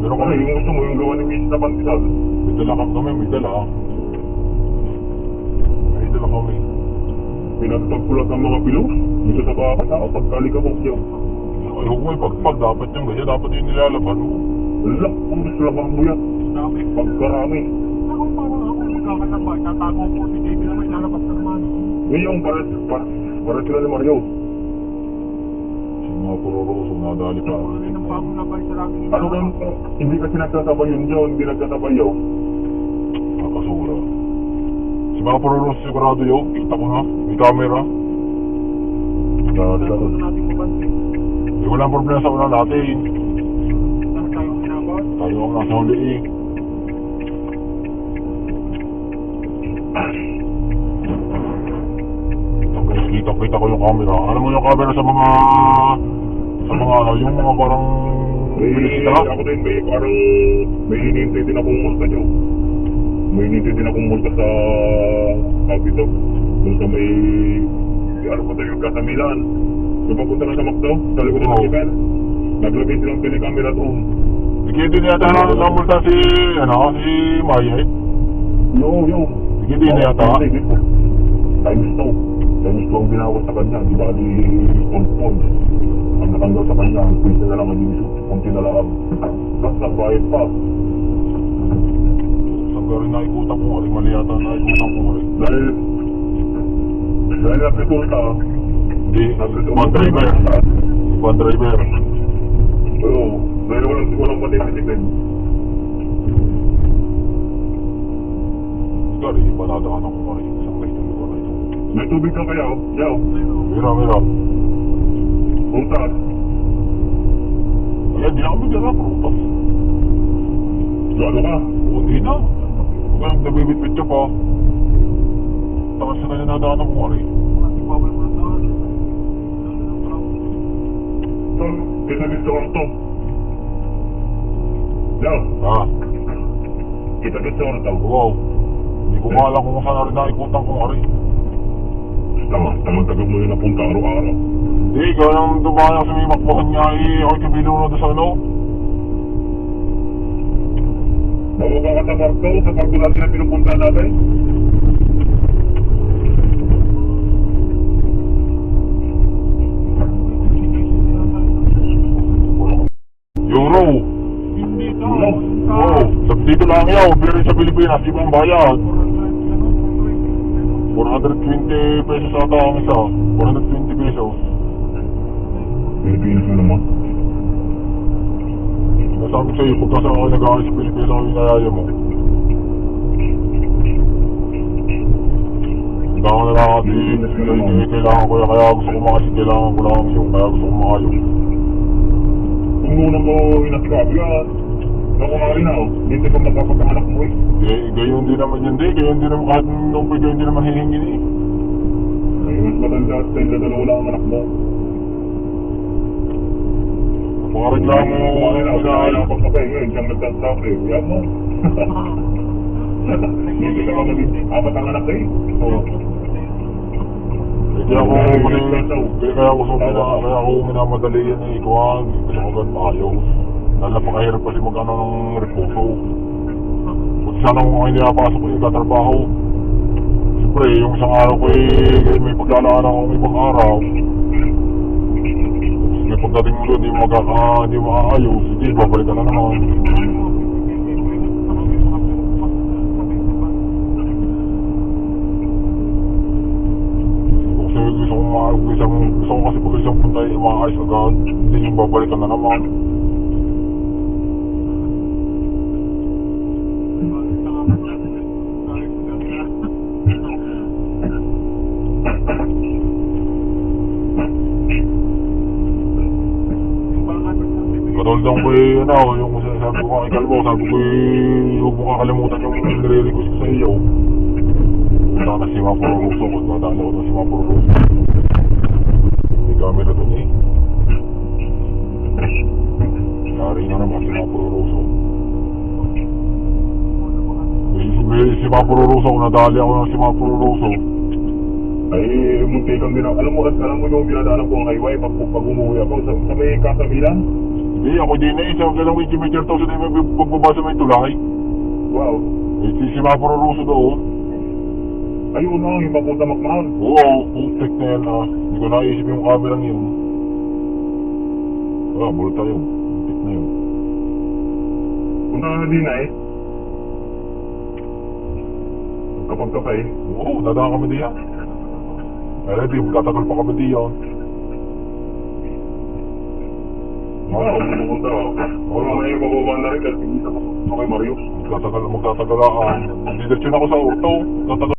Meron kami, yung gusto mo yung gawa ni Miss na Pandesal. May dala kami, may dala. May dala kami. Pinagpagpulat ng mga pilos. Dito sa bakat ako, pagkalika mo siya. Ayoko mo ipagpag, dapat yung ganyan, dapat yung nilalaban mo. Wala, kung gusto labang mo yan. Pagkarami. Ako parang ako magkakataba, tatago ko si JB na may lalabas na naman. Ngayon, para sila ni Mario. Mga pururoso, nadali pa. Ano rin ang bagong labay sa lagi nila. Ano kung hindi kasi nagtatabay yun dyan, hindi nagtatabay yun. Nakasura. Si mga pururoso sigurado yun, kita ko na, may camera. Ano natin mabansin? Hindi walang problema sa una natin. Saan tayo ginagawa? Tayo ang nasa huli eh. Kita ko yung camera. Alam mo yung camera sa mga ano, yung mga parang bilisita? Ako din, may parang may hinihintay din akong multa nyo. May hinihintay din akong multa sa Capito. Doon sa may ano pa tayo yung Kasamilan. Yung papunta na sa Macdo, sa likod ng Kiper. Naglagay silang telekamera doon. Sige din yata na multa si Maya eh. Yo. Sige din yata. Times 2 ang binawas sa kanya, di ba di pond. Ang natanggal sa kanya, ang pwede na lang, ang kunti na lang. Tapos nagbayad pa. Sabi rin naikutan ko rin, mali yata naikutan ko rin. Dahil nagresulta. Hindi, one driver. Oo, dahil walang matitikin. Sorry, panadaan ako rin. May tubig ka kaya, Yaw? Meron. Prutas. Kaya di na kami dala, prutas. Gano ka? Oo, di na. Kaya nabibitbit ka pa. Tapos na kanya nadaan ako nga rin. Kita gusto ko ito. Yaw? Kita gusto ko ito. Wow. Hindi ko maalam kung saan na rin naikutan ko nga rin. Tamang-tagag mo yun napunta araw-araw. Hindi, ikaw nang dumayo sa may makbahan niya ako'y kabilunod sa ano. Bababa ka sa barko natin na pinupunta natin. Euro. Hindi ka. Oo, dito lang yaw, pero sa Pilipinas, di ba ang bayad? 420 pesos ata ang isa. 420 pesos. Pilipinas na naman. Nasabi sa'yo, pagka sa akin nag-aalis sa Pilipinas ako yung nayaya mo. Hindi ako na lang natin. Kailangan ko yan. Kaya gusto ko makasig. Kailangan ko lang yung. Kaya gusto ko makayo. Kung muna mo inaskabi yan. Ako nga rin ako. Hindi ko magkapagkaanak mo eh. Gayon din naman yun din. Gayon din naman kahit nung gayon din naman hihingin eh. Ay, mas matanda at tayo na dalawa lang ang anak mo. Pakareklamo mo sa pagkapay ngayon. Siyang nagsasabi. Yan mo. Hindi ka naman apat ang anak eh. Oo. Kaya ako minamadali yan eh. Kuhan, kasi magandang maayos. Dahil napakahirap kasi mag-ano ng reposo. Kung sana kung hindi napasok ko yung tatrabaho. Siyempre, yung isang araw ko may paglalaan ako ng ibang araw. May pagdating mo doon, hindi maayos. Hindi, babalik ka na naman. Gusto ko kasi pag isang punta ay maayos agad. Hindi yung babalik ka na naman. Katulad ko yung sabi ko kay Kalbo, sabi ko huwag mo kakalimutan yung nire-request ko sa iyo. Punta ka na si Mapuruso, kung matala ko na si Mapuruso. May camera doon eh. Yari na naman si Mapuruso. Si Mapuruso, kung nadali ako na si Mapuruso. Ay, munti kang alam mo yung ginadaanan ko ang highway pag umuwi ako sa may Kasamilan. Eh, ako din na eh. Sa galang may Jimmy Chertoso din may pagbabasa may tulay. Wow. Eh, si Mapuro Russo doon. Ayun na, yung papunta Macmahon. Oo, putik na yan ah. Hindi ko naisip yung kamerang yun. Ah, bulta yun. Putik na yun. Punta na din na eh. Kapag kapay. Oo, dadaan kami diyan. Eh, di, magtatagal pa kami diyan. Ano kung pupunta ako? Kung mamaya yung bababa na rin kasi hindi na ako kay Mario. Magtatagal ako. Didiretso na ako sa auto. Magtatagal